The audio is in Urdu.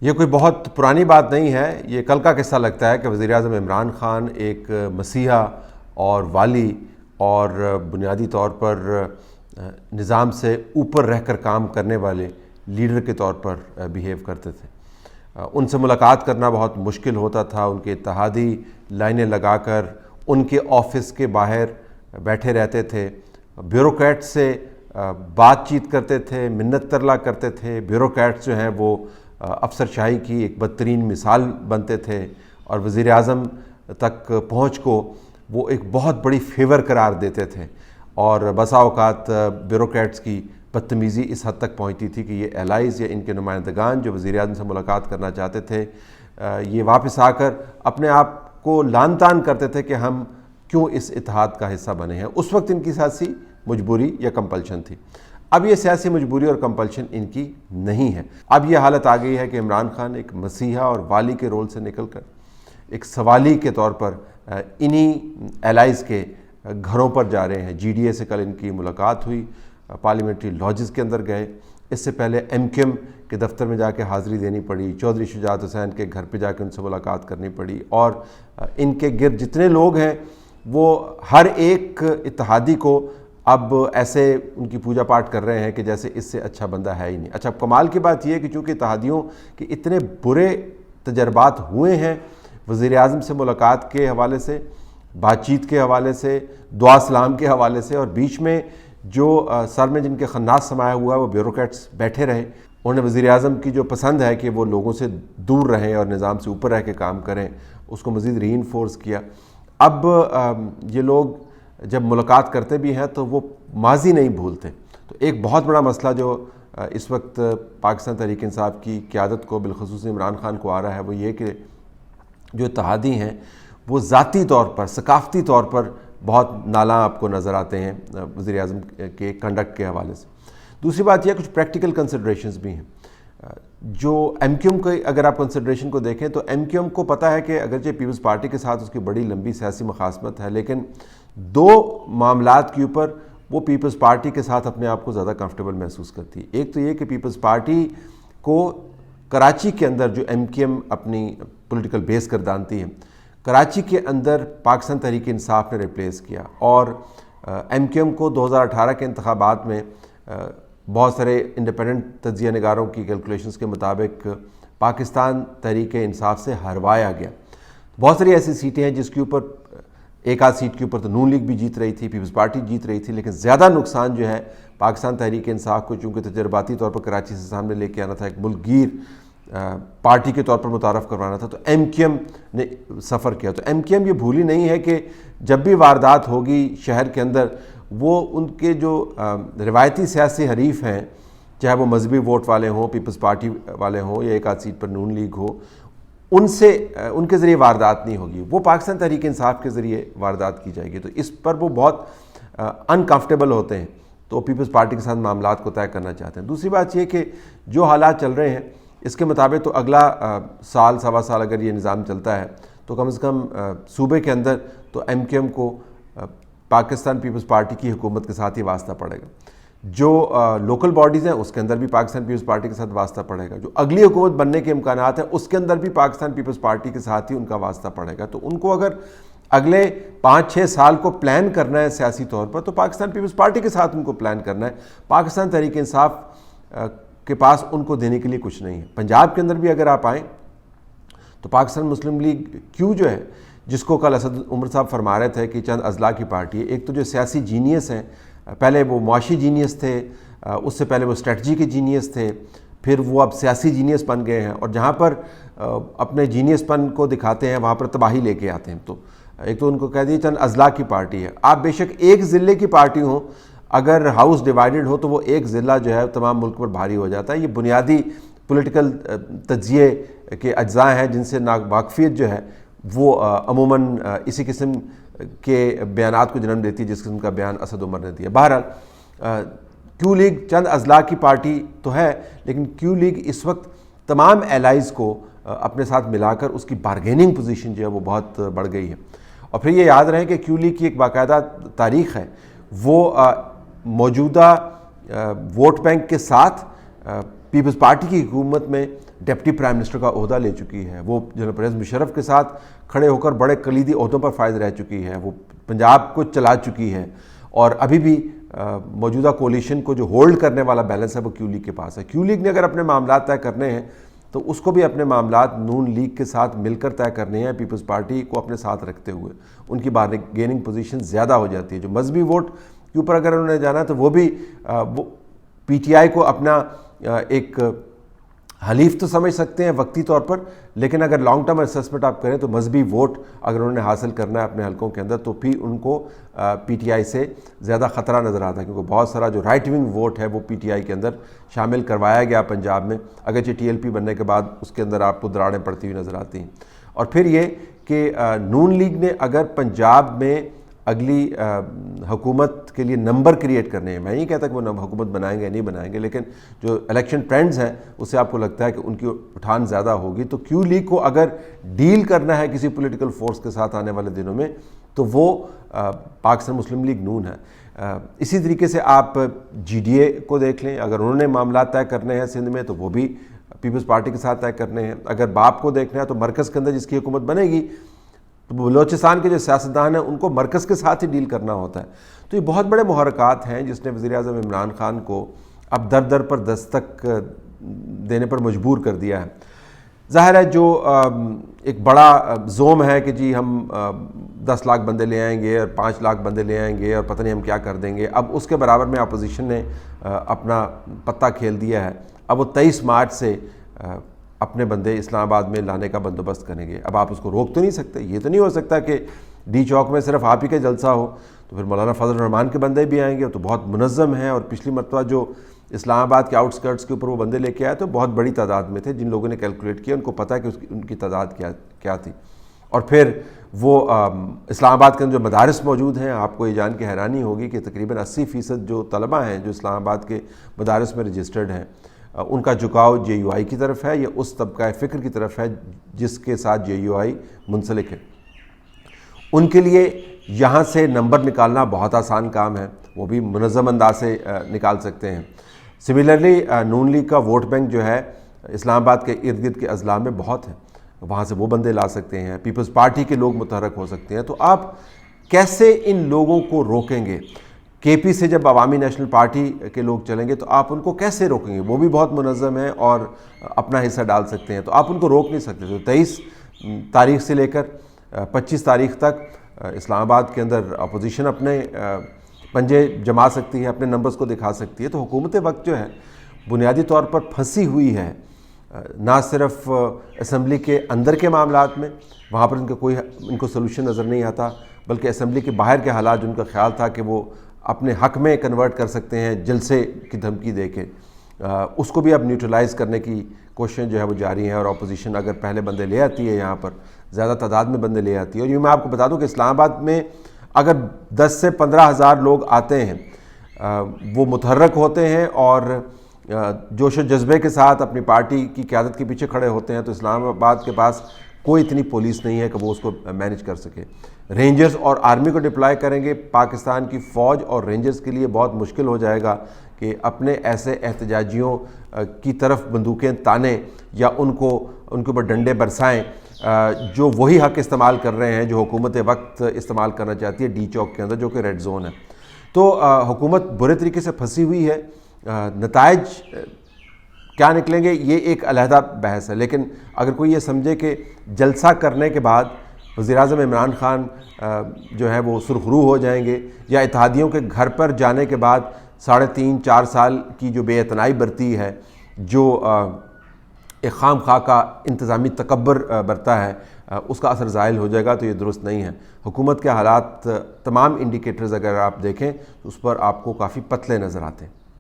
یہ کوئی بہت پرانی بات نہیں ہے، یہ کل کا قصہ لگتا ہے کہ وزیر اعظم عمران خان ایک مسیحا اور والی اور بنیادی طور پر نظام سے اوپر رہ کر کام کرنے والے لیڈر کے طور پر بیہیو کرتے تھے۔ ان سے ملاقات کرنا بہت مشکل ہوتا تھا، ان کے اتحادی لائنیں لگا کر ان کے آفس کے باہر بیٹھے رہتے تھے، بیوروکریٹ سے بات چیت کرتے تھے، منت ترلا کرتے تھے۔ بیوروکریٹس جو ہیں وہ افسر شاہی کی ایک بدترین مثال بنتے تھے، اور وزیر اعظم تک پہنچ کو وہ ایک بہت بڑی فیور قرار دیتے تھے، اور بسا اوقات بیوروکریٹس کی بدتمیزی اس حد تک پہنچتی تھی کہ یہ الائز یا ان کے نمائندگان جو وزیر اعظم سے ملاقات کرنا چاہتے تھے، یہ واپس آ کر اپنے آپ کو لان تان کرتے تھے کہ ہم کیوں اس اتحاد کا حصہ بنے ہیں۔ اس وقت ان کی سیاسی مجبوری یا کمپلشن تھی۔ اب یہ سیاسی مجبوری اور کمپلشن ان کی نہیں ہے۔ اب یہ حالت آ گئی ہے کہ عمران خان ایک مسیحا اور والی کے رول سے نکل کر ایک سوالی کے طور پر انہی الائز کے گھروں پر جا رہے ہیں۔ جی ڈی اے سے کل ان کی ملاقات ہوئی، پارلیمنٹری لاجز کے اندر گئے، اس سے پہلے ایم کیو ایم کے دفتر میں جا کے حاضری دینی پڑی، چودھری شجاعت حسین کے گھر پہ جا کے ان سے ملاقات کرنی پڑی، اور ان کے گرد جتنے لوگ ہیں وہ ہر ایک اتحادی کو اب ایسے ان کی پوجا پاٹ کر رہے ہیں کہ جیسے اس سے اچھا بندہ ہے ہی نہیں۔ اچھا، اب کمال کی بات یہ ہے کہ چونکہ اتحادیوں کے اتنے برے تجربات ہوئے ہیں وزیر اعظم سے ملاقات کے حوالے سے، بات چیت کے حوالے سے، دعا سلام کے حوالے سے، اور بیچ میں جو سر میں جن کے خناس سمایا ہوا ہے وہ بیوروکریٹس بیٹھے رہے، انہیں وزیر اعظم کی جو پسند ہے کہ وہ لوگوں سے دور رہیں اور نظام سے اوپر رہ کے کام کریں، اس کو مزید ری انفورس کیا۔ اب یہ لوگ جب ملاقات کرتے بھی ہیں تو وہ ماضی نہیں بھولتے۔ تو ایک بہت بڑا مسئلہ جو اس وقت پاکستان تحریک انصاف کی قیادت کو، بالخصوص عمران خان کو آ رہا ہے، وہ یہ کہ جو اتحادی ہیں وہ ذاتی طور پر، ثقافتی طور پر بہت نالاں آپ کو نظر آتے ہیں وزیر اعظم کے کنڈکٹ کے حوالے سے۔ دوسری بات یہ کچھ پریکٹیکل کنسیڈریشنز بھی ہیں۔ جو ایم کیو ایم کے اگر آپ کنسیڈریشن کو دیکھیں تو ایم کیو ایم کو پتہ ہے کہ اگرچہ پیپلز پارٹی کے ساتھ اس کی بڑی لمبی سیاسی مخاصمت ہے، لیکن دو معاملات کے اوپر وہ پیپلز پارٹی کے ساتھ اپنے آپ کو زیادہ کمفرٹیبل محسوس کرتی ہے۔ ایک تو یہ کہ پیپلز پارٹی کو کراچی کے اندر جو ایم کیو ایم اپنی پولیٹیکل بیس گردانتی ہے، کراچی کے اندر پاکستان تحریک انصاف نے ریپلیس کیا، اور ایم کیو ایم کو 2018 کے انتخابات میں بہت سارے انڈیپینڈنٹ تجزیہ نگاروں کی کیلکولیشنز کے مطابق پاکستان تحریک انصاف سے ہروایا گیا۔ بہت ساری ایسی سیٹیں ہیں جس کے اوپر ایک آدھ سیٹ کے اوپر تو نون لیگ بھی جیت رہی تھی، پیپلز پارٹی جیت رہی تھی، لیکن زیادہ نقصان جو ہے پاکستان تحریک انصاف کو، چونکہ تجرباتی طور پر کراچی سے سامنے لے کے آنا تھا، ایک ملک گیر پارٹی کے طور پر متعارف کروانا تھا، تو ایم کیو ایم نے سفر کیا۔ تو ایم کیو ایم یہ بھولی نہیں ہے کہ جب بھی واردات ہوگی شہر کے اندر، وہ ان کے جو روایتی سیاسی حریف ہیں، چاہے وہ مذہبی ووٹ والے ہوں، پیپلز پارٹی والے ہوں، یا ایک آدھ سیٹ پر نون لیگ ہو، ان کے ذریعے واردات نہیں ہوگی، وہ پاکستان تحریک انصاف کے ذریعے واردات کی جائے گی۔ تو اس پر وہ بہت انکمفرٹیبل ہوتے ہیں، تو پیپلز پارٹی کے ساتھ معاملات کو طے کرنا چاہتے ہیں۔ دوسری بات یہ کہ جو حالات چل رہے ہیں اس کے مطابق تو اگلا سال سوا سال اگر یہ نظام چلتا ہے تو کم از کم صوبے کے اندر تو ایم کیو ایم کو پاکستان پیپلز پارٹی کی حکومت کے ساتھ ہی واسطہ پڑے گا، جو لوکل باڈیز ہیں اس کے اندر بھی پاکستان پیپلز پارٹی کے ساتھ واسطہ پڑے گا، جو اگلی حکومت بننے کے امکانات ہیں اس کے اندر بھی پاکستان پیپلز پارٹی کے ساتھ ہی ان کا واسطہ پڑے گا۔ تو ان کو اگر اگلے 5-6 سال کو پلان کرنا ہے سیاسی طور پر، تو پاکستان پیپلز پارٹی کے ساتھ ان کو پلان کرنا ہے۔ پاکستان تحریک انصاف کے پاس ان کو دینے کے لیے کچھ نہیں ہے۔ پنجاب کے اندر بھی اگر آپ آئیں تو پاکستان مسلم لیگ کیوں جو ہے، جس کو کل اسد عمر صاحب فرما رہے تھے کہ چند اضلاع کی پارٹی ہے، ایک تو جو سیاسی جینیس ہیں، پہلے وہ معاشی جینیس تھے، اس سے پہلے وہ اسٹریٹجی کے جینیس تھے، پھر وہ اب سیاسی جینیس بن گئے ہیں، اور جہاں پر اپنے جینیس پن کو دکھاتے ہیں وہاں پر تباہی لے کے آتے ہیں۔ تو ایک تو ان کو کہہ دیے چند اضلاع کی پارٹی ہے۔ آپ بے شک ایک ضلع کی پارٹی ہوں، اگر ہاؤس ڈیوائیڈڈ ہو تو وہ ایک ضلع جو ہے تمام ملک پر بھاری ہو جاتا ہے۔ یہ بنیادی پولیٹیکل تجزیے کے اجزاء ہیں جن سے ناواقفیت جو ہے وہ عموماً اسی قسم کے بیانات کو جنم دیتی ہے جس قسم کا بیان اسد عمر نے دیا۔ بہرحال کیو لیگ چند اضلاع کی پارٹی تو ہے، لیکن کیو لیگ اس وقت تمام الائز کو اپنے ساتھ ملا کر اس کی بارگیننگ پوزیشن جو ہے وہ بہت بڑھ گئی ہے۔ اور پھر یہ یاد رہے کہ کیو لیگ کی ایک باقاعدہ تاریخ ہے، وہ موجودہ ووٹ بینک کے ساتھ پیپلز پارٹی کی حکومت میں ڈپٹی پرائم منسٹر کا عہدہ لے چکی ہے، وہ جنرل پرویز مشرف کے ساتھ کھڑے ہو کر بڑے کلیدی عہدوں پر فائز رہ چکی ہے، وہ پنجاب کو چلا چکی ہے، اور ابھی بھی موجودہ کولیشن کو جو ہولڈ کرنے والا بیلنس ہے وہ کیو لیگ کے پاس ہے۔ کیو لیگ نے اگر اپنے معاملات طے کرنے ہیں تو اس کو بھی اپنے معاملات نون لیگ کے ساتھ مل کر طے کرنے ہیں، پیپلز پارٹی کو اپنے ساتھ رکھتے ہوئے۔ ان کی بارگیننگ پوزیشن زیادہ ہو جاتی ہے۔ جو مذہبی ووٹ کے اوپر اگر انہوں نے جانا تو وہ بھی پی ٹی آئی کو اپنا ایک حلیف تو سمجھ سکتے ہیں وقتی طور پر، لیکن اگر لانگ ٹرم اسسمنٹ آپ کریں تو مذہبی ووٹ اگر انہوں نے حاصل کرنا ہے اپنے حلقوں کے اندر تو پھر ان کو پی ٹی آئی سے زیادہ خطرہ نظر آتا ہے، کیونکہ بہت سارا جو رائٹ ونگ ووٹ ہے وہ پی ٹی آئی کے اندر شامل کروایا گیا پنجاب میں، اگرچہ ٹی ایل پی بننے کے بعد اس کے اندر آپ کو دراڑیں پڑتی ہوئی نظر آتی ہیں۔ اور پھر یہ کہ نون لیگ نے اگر پنجاب میں اگلی حکومت کے لیے نمبر کریٹ کرنے ہیں، میں نہیں کہتا کہ وہ حکومت بنائیں گے یا نہیں بنائیں گے، لیکن جو الیکشن ٹرینڈز ہیں اس سے آپ کو لگتا ہے کہ ان کی اٹھان زیادہ ہوگی، تو کیو لیگ کو اگر ڈیل کرنا ہے کسی پولیٹیکل فورس کے ساتھ آنے والے دنوں میں تو وہ پاکستان مسلم لیگ نون ہے۔ اسی طریقے سے آپ جی ڈی اے کو دیکھ لیں، اگر انہوں نے معاملات طے کرنے ہیں سندھ میں تو وہ بھی پیپلز پارٹی کے ساتھ طے کرنے ہیں۔ اگر باپ کو دیکھنا ہے تو مرکز کے اندر جس کی حکومت بنے گی تو بلوچستان کے جو سیاستدان ہیں ان کو مرکز کے ساتھ ہی ڈیل کرنا ہوتا ہے۔ تو یہ بہت بڑے محرکات ہیں جس نے وزیر اعظم عمران خان کو اب در در پر دستک دینے پر مجبور کر دیا ہے۔ ظاہر ہے جو ایک بڑا زوم ہے کہ جی ہم 10 لاکھ بندے لے آئیں گے اور 5 لاکھ بندے لے آئیں گے اور پتہ نہیں ہم کیا کر دیں گے، اب اس کے برابر میں اپوزیشن نے اپنا پتہ کھیل دیا ہے۔ اب وہ 23 مارچ سے اپنے بندے اسلام آباد میں لانے کا بندوبست کریں گے۔ اب آپ اس کو روک تو نہیں سکتے، یہ تو نہیں ہو سکتا کہ ڈی چوک میں صرف آپ ہی کا جلسہ ہو تو پھر مولانا فضل الرحمان کے بندے بھی آئیں گے، تو بہت منظم ہیں، اور پچھلی مرتبہ جو اسلام آباد کے آؤٹ اسکرٹس کے اوپر وہ بندے لے کے آئے تو بہت بڑی تعداد میں تھے، جن لوگوں نے کیلکولیٹ کیا ان کو پتہ ہے کہ ان کی تعداد کیا تھی۔ اور پھر وہ اسلام آباد کے اندر جو مدارس موجود ہیں، آپ کو یہ جان کے حیرانی ہوگی کہ تقریباً 80% جو طلبہ ہیں جو اسلام آباد کے مدارس میں رجسٹرڈ ہیں، ان کا جھکاؤ جے یو آئی کی طرف ہے یا اس طبقہ فکر کی طرف ہے جس کے ساتھ جے یو آئی منسلک ہے۔ ان کے لیے یہاں سے نمبر نکالنا بہت آسان کام ہے، وہ بھی منظم انداز سے نکال سکتے ہیں۔ سملرلی نون لیگ کا ووٹ بینک جو ہے اسلام آباد کے ارد گرد کے اضلاع میں بہت ہے، وہاں سے وہ بندے لا سکتے ہیں، پیپلز پارٹی کے لوگ متحرک ہو سکتے ہیں۔ تو آپ کیسے ان لوگوں کو روکیں گے؟ کے پی سے جب عوامی نیشنل پارٹی کے لوگ چلیں گے تو آپ ان کو کیسے روکیں گے؟ وہ بھی بہت منظم ہیں اور اپنا حصہ ڈال سکتے ہیں، تو آپ ان کو روک نہیں سکتے۔ تو 23 تاریخ سے لے کر 25 تاریخ تک اسلام آباد کے اندر اپوزیشن اپنے پنجے جما سکتی ہے، اپنے نمبرز کو دکھا سکتی ہے۔ تو حکومت وقت جو ہے بنیادی طور پر پھنسی ہوئی ہے، نہ صرف اسمبلی کے اندر کے معاملات میں، وہاں پر ان کو سلوشن نظر نہیں آتا، بلکہ اسمبلی کے باہر کے حالات جن کا خیال تھا کہ وہ اپنے حق میں کنورٹ کر سکتے ہیں جلسے کی دھمکی دے کے، اس کو بھی اب نیوٹرلائز کرنے کی کوششیں جو ہے وہ جاری ہیں۔ اور اپوزیشن اگر پہلے بندے لے آتی ہے، یہاں پر زیادہ تعداد میں بندے لے آتی ہے، اور یہ میں آپ کو بتا دوں کہ اسلام آباد میں اگر 10 سے 15 ہزار لوگ آتے ہیں، وہ متحرک ہوتے ہیں اور جوش و جذبے کے ساتھ اپنی پارٹی کی قیادت کے پیچھے کھڑے ہوتے ہیں، تو اسلام آباد کے پاس کوئی اتنی پولیس نہیں ہے کہ وہ اس کو مینیج کر سکے۔ رینجرز اور آرمی کو ڈپلائی کریں گے، پاکستان کی فوج اور رینجرز کے لیے بہت مشکل ہو جائے گا کہ اپنے ایسے احتجاجیوں کی طرف بندوقیں تانیں یا ان کے اوپر ڈنڈے برسائیں جو وہی حق استعمال کر رہے ہیں جو حکومت وقت استعمال کرنا چاہتی ہے ڈی چوک کے اندر، جو کہ ریڈ زون ہے۔ تو حکومت برے طریقے سے پھنسی ہوئی ہے۔ نتائج کیا نکلیں گے یہ ایک علیحدہ بحث ہے، لیکن اگر کوئی یہ سمجھے کہ جلسہ کرنے کے بعد وزیراعظم عمران خان جو ہے وہ سرخرو ہو جائیں گے، یا اتحادیوں کے گھر پر جانے کے بعد 3.5-4 سال کی جو بے اعتنائی برتی ہے، جو ایک خام خواہ کا انتظامی تکبر برتا ہے، اس کا اثر زائل ہو جائے گا، تو یہ درست نہیں ہے۔ حکومت کے حالات تمام انڈیکیٹرز اگر آپ دیکھیں تو اس پر آپ کو کافی پتلے نظر آتے ہیں۔